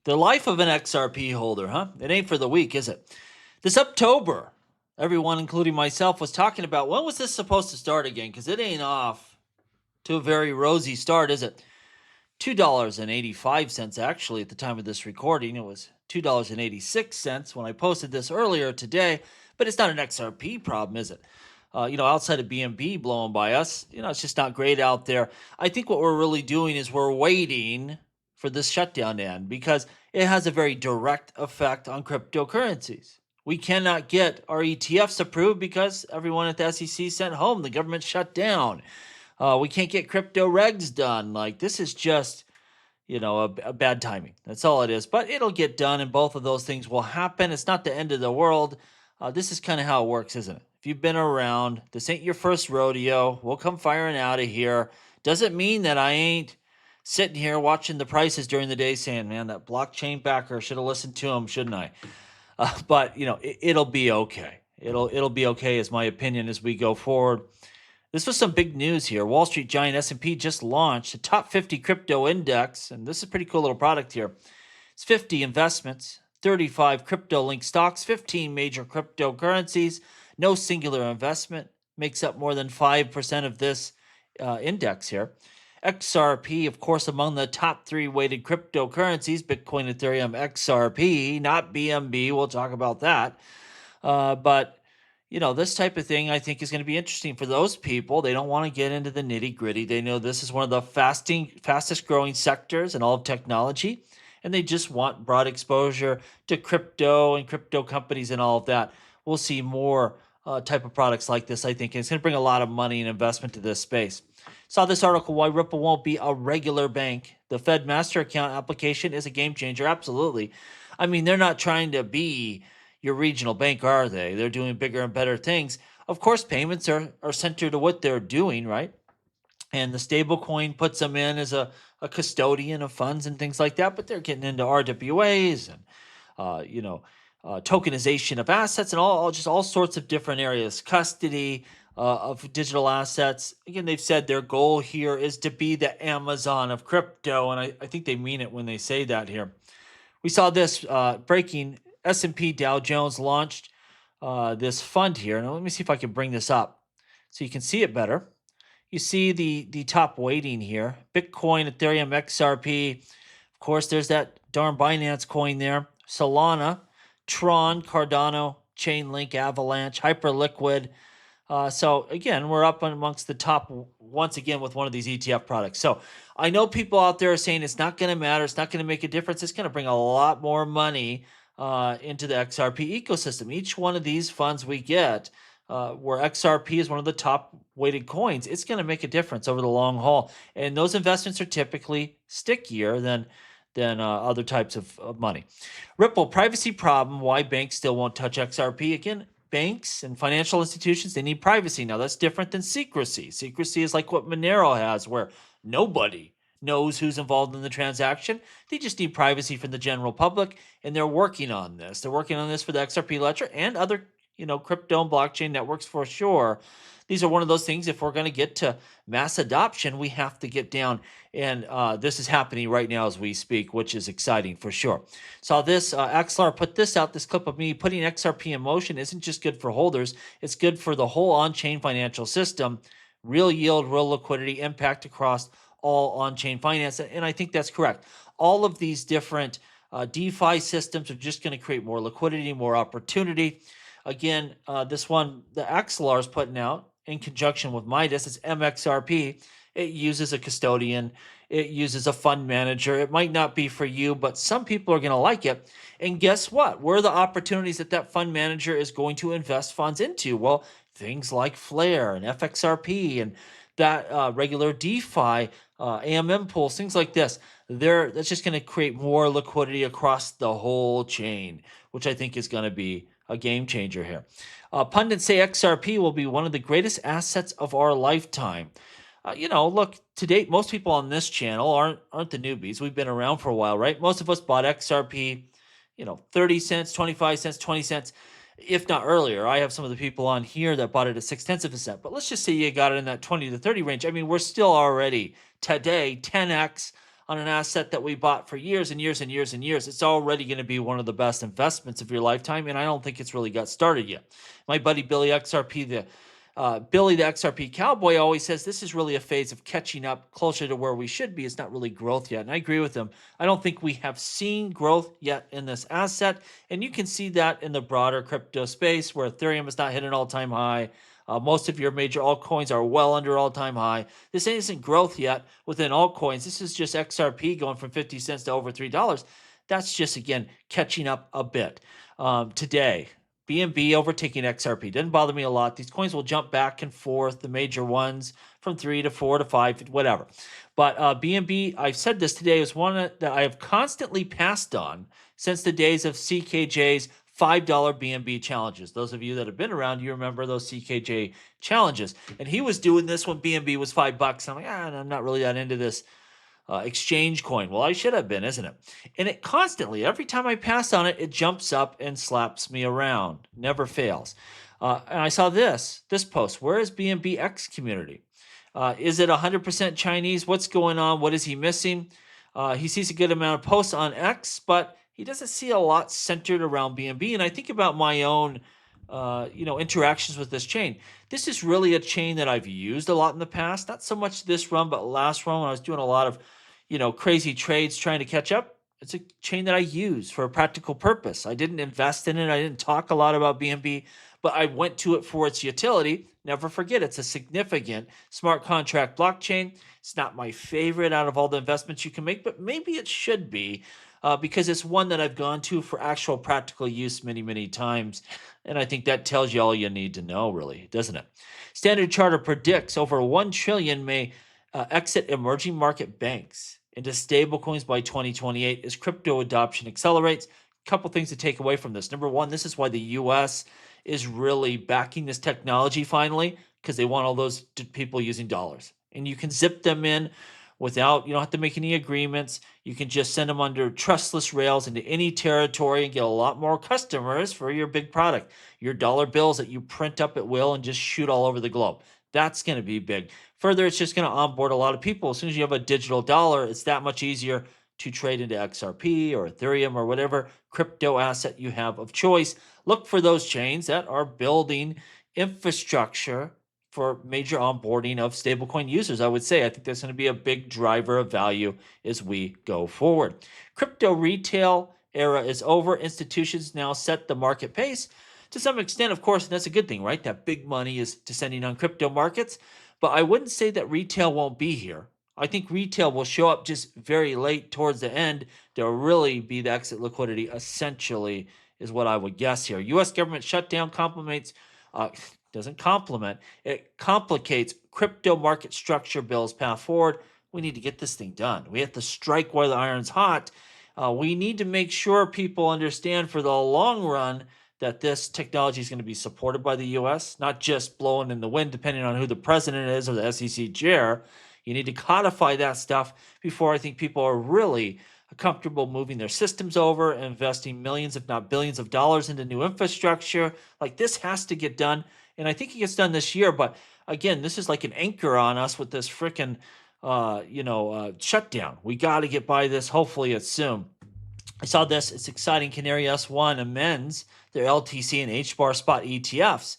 The life of an XRP holder, huh? It ain't for the weak, is it? This October, everyone, including myself, was talking about when was this supposed to start again? Because it ain't off to a very rosy start, is it? $2.85 actually at the time of this recording. It was $2.86 when I posted this earlier today, but it's not an XRP problem, is it? Outside of BNB blowing by us, it's just not great out there. I think what we're really doing is we're waiting for this shutdown to end because it has a very direct effect on cryptocurrencies. We cannot get our ETFs approved because everyone at the SEC sent home. The government shut down. We can't get crypto regs done. Like, this is just, a bad timing. That's all it is. But it'll get done, and both of those things will happen. It's not the end of the world. This is kind of how it works, isn't it? If you've been around, this ain't your first rodeo. We'll come firing out of here. Doesn't mean that I ain't sitting here watching the prices during the day saying, man, that blockchain backer, should have listened to him, shouldn't I? But it'll be okay. It'll be okay, is my opinion, as we go forward. This was some big news here. Wall Street giant S&P just launched a top 50 crypto index, and this is a pretty cool little product here. It's 50 investments, 35 crypto-linked stocks, 15 major cryptocurrencies. No singular investment makes up more than 5% of this index here. XRP, of course, among the top 3 weighted cryptocurrencies, Bitcoin, Ethereum, XRP, not BNB. We'll talk about that. But this type of thing I think is going to be interesting for those people. They don't want to get into the nitty gritty. They know this is one of the fastest growing sectors in all of technology, and they just want broad exposure to crypto and crypto companies and all of that. We'll see more type of products like this, I think. And it's going to bring a lot of money and investment to this space. Saw this article, why Ripple won't be a regular bank. The Fed Master Account application is a game changer. Absolutely. I mean, they're not trying to be your regional bank, are they? They're doing bigger and better things. Of course, payments are centered to what they're doing, right? And the stable coin puts them in as a custodian of funds and things like that, but they're getting into RWAs and, tokenization of assets and all sorts of different areas, custody of digital assets. Again, they've said their goal here is to be the Amazon of crypto, and I think they mean it when they say that here. We saw this breaking. S&P Dow Jones launched this fund here. Now, let me see if I can bring this up so you can see it better. You see the top weighting here. Bitcoin, Ethereum, XRP. Of course, there's that darn Binance coin there. Solana, Tron, Cardano, Chainlink, Avalanche, Hyperliquid. So again, we're up amongst the top once again with one of these ETF products. So I know people out there are saying it's not going to matter. It's not going to make a difference. It's going to bring a lot more money into the XRP ecosystem. Each one of these funds we get, where XRP is one of the top weighted coins, it's going to make a difference over the long haul. And those investments are typically stickier than other types of money. Ripple, privacy problem, why banks still won't touch XRP. Again, banks and financial institutions, they need privacy. Now, that's different than secrecy. Secrecy is like what Monero has, where nobody knows who's involved in the transaction. They just need privacy from the general public, and they're working on this. They're working on this for the XRP ledger and other, crypto and blockchain networks for sure. These are one of those things, if we're going to get to mass adoption, we have to get down. And this is happening right now as we speak, which is exciting for sure. Saw this, Axlar put this out, this clip of me putting XRP in motion isn't just good for holders. It's good for the whole on-chain financial system. Real yield, real liquidity, impact across all on-chain finance. And I think that's correct. All of these different DeFi systems are just going to create more liquidity, more opportunity. Again, this one, the Axlar is putting out in conjunction with Midas, it's MXRP. It uses a custodian. It uses a fund manager. It might not be for you, but some people are going to like it. And guess what? Where are the opportunities that fund manager is going to invest funds into? Well, things like Flare and FXRP and that regular DeFi, AMM pools, things like this. That's just going to create more liquidity across the whole chain, which I think is going to be a game changer here. Pundits say XRP will be one of the greatest assets of our lifetime. Look, to date, most people on this channel aren't the newbies. We've been around for a while, right? Most of us bought XRP, 30 cents, 25 cents, 20 cents, if not earlier. I have some of the people on here that bought it at 0.6 of a cent. But let's just say you got it in that 20 to 30 range. I mean, we're still already today 10x on an asset that we bought for years and years and years and years, it's already going to be one of the best investments of your lifetime. And I don't think it's really got started yet. My buddy Billy the XRP cowboy always says this is really a phase of catching up closer to where we should be. It's not really growth yet. And I agree with him. I don't think we have seen growth yet in this asset. And you can see that in the broader crypto space where Ethereum has not hit an all-time high. Most of your major altcoins are well under all-time high. This isn't growth yet within altcoins. This is just XRP going from 50 cents to over $3. That's just, again, catching up a bit. Today, BNB overtaking XRP. Didn't bother me a lot. These coins will jump back and forth, the major ones from 3 to 4 to 5, whatever. But BNB, I've said this today, is one that I have constantly passed on since the days of CKJ's $5 BNB challenges. Those of you that have been around, you remember those CKJ challenges. And he was doing this when BNB was $5. I'm like, I'm not really that into this exchange coin. Well, I should have been, isn't it? And it constantly, every time I pass on it, it jumps up and slaps me around. Never fails. And I saw this post. Where is BNBX community? Is it 100% Chinese? What's going on? What is he missing? He sees a good amount of posts on X, but he doesn't see a lot centered around BNB. And I think about my own interactions with this chain. This is really a chain that I've used a lot in the past. Not so much this run, but last run when I was doing a lot of, crazy trades trying to catch up. It's a chain that I use for a practical purpose. I didn't invest in it. I didn't talk a lot about BNB, but I went to it for its utility. Never forget, it's a significant smart contract blockchain. It's not my favorite out of all the investments you can make, but maybe it should be because it's one that I've gone to for actual practical use many, many times. And I think that tells you all you need to know, really, doesn't it? Standard Chartered predicts over 1 trillion may exit emerging market banks into stablecoins by 2028 as crypto adoption accelerates. A couple things to take away from this. Number one, this is why the U.S. is really backing this technology finally, because they want all those people using dollars. And you can zip them in without, you don't have to make any agreements. You can just send them under trustless rails into any territory and get a lot more customers for your big product. Your dollar bills that you print up at will and just shoot all over the globe. That's going to be big. Further, it's just going to onboard a lot of people. As soon as you have a digital dollar, it's that much easier to trade into XRP or Ethereum or whatever crypto asset you have of choice. Look for those chains that are building infrastructure for major onboarding of stablecoin users. I would say I think that's going to be a big driver of value as we go forward. Crypto retail era is over. Institutions now set the market pace. To some extent, of course, and that's a good thing, right? That big money is descending on crypto markets. But I wouldn't say that retail won't be here. I think retail will show up just very late towards the end. There'll really be the exit liquidity, essentially, is what I would guess here. U.S. government shutdown doesn't complement, it complicates crypto market structure bill's path forward. We need to get this thing done. We have to strike while the iron's hot. We need to make sure people understand for the long run that this technology is going to be supported by the U.S., not just blowing in the wind depending on who the president is or the SEC chair. You need to codify that stuff before I think people are really comfortable moving their systems over, investing millions, if not billions of dollars into new infrastructure. Like this has to get done. And I think it gets done this year. But again, this is like an anchor on us with this freaking, shutdown. We got to get by this. Hopefully it's soon. I saw this. It's exciting. Canary S1 amends their LTC and HBAR spot ETFs.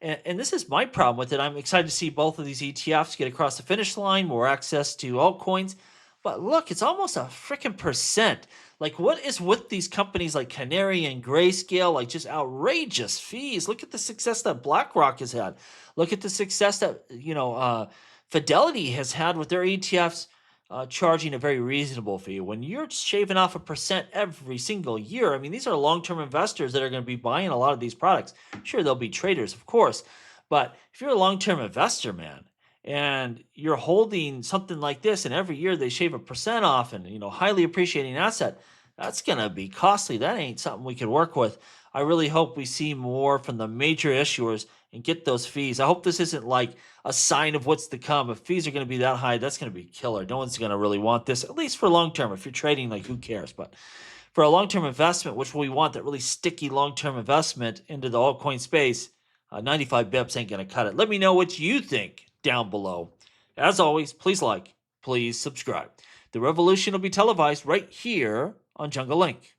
And this is my problem with it. I'm excited to see both of these ETFs get across the finish line, more access to altcoins. But look, it's almost a freaking percent. Like, what is with these companies like Canary and Grayscale? Like, just outrageous fees. Look at the success that BlackRock has had. Look at the success that, Fidelity has had with their ETFs. Charging a very reasonable fee. When you're shaving off a percent every single year, I mean, these are long-term investors that are going to be buying a lot of these products. Sure, there'll be traders, of course, but if you're a long-term investor, man, and you're holding something like this, and every year they shave a percent off, and highly appreciating asset, that's going to be costly. That ain't something we can work with. I really hope we see more from the major issuers and get those fees. I hope this isn't like a sign of what's to come. If fees are going to be that high, that's going to be killer. No one's going to really want this, at least for long term. If you're trading, like, who cares? But for a long-term investment, which we want, that really sticky long-term investment into the altcoin space, 95 bips ain't going to cut it. Let me know what you think down below. As always, please like, please subscribe. The revolution will be televised right here on Jungle Link.